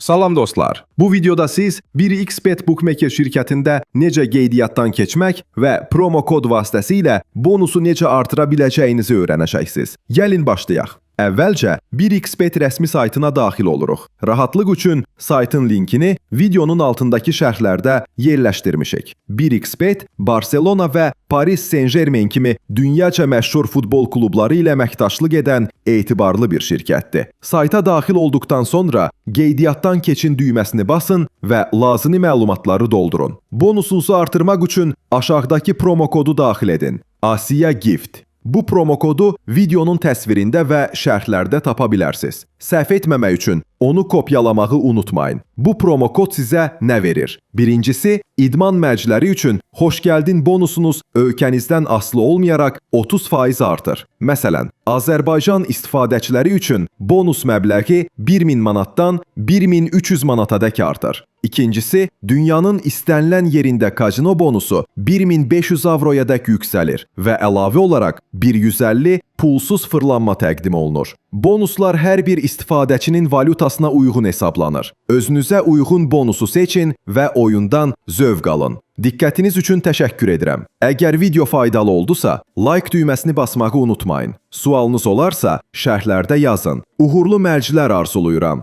Salam dostlar. Bu videoda siz bir XBet Bookmaker şirkətində necə qeydiyyatdan keçmək və promo kod vasitəsilə bonusu necə artıra biləcəyinizi öyrənəcəksiniz. Gəlin başlayaq. Əvvəlcə 1xBet rəsmi saytına daxil oluruq. Rahatlıq üçün saytın linkini videonun altındakı şərhlərdə yerləşdirmişik. 1xBet Barselona və Paris Saint-Germain kimi dünyaca məşhur futbol klubları ilə əməkdaşlıq edən etibarlı bir şirkətdir. Sayta daxil olduqdan sonra qeydiyyatdan keçin düyməsini basın və lazımi məlumatları doldurun. Bonusunuzu artırmaq üçün aşağıdakı promo kodu daxil edin. Asiya Gift. Bu promo kodu videonun təsvirində və şərhlərdə tapa bilərsiniz. Səhv etməmək üçün onu kopyalamağı unutmayın. Bu promo kod sizə nə verir? Birincisi, idman mərcləri üçün xoş gəldin bonusunuz ölkənizdən asılı olmayaraq 30% artır. Məsələn, Azərbaycan istifadəçiləri üçün bonus məbləği 1000 manatdan 1300 manatadək artır. İkincisi, dünyanın istənilən yerində kazino bonusu 1500 avroyadək yüksəlir və əlavə olaraq 150 pulsuz fırlanma təqdim olunur. Bonuslar hər bir istifadəçinin valyutasına uyğun hesablanır. Özünüzə uyğun bonusu seçin və oyundan zövq alın. Diqqətiniz üçün təşəkkür edirəm. Əgər video faydalı oldusa, like düyməsini basmağı unutmayın. Sualınız olarsa, şərhlərdə yazın. Uğurlu mərcilər arzulayıram.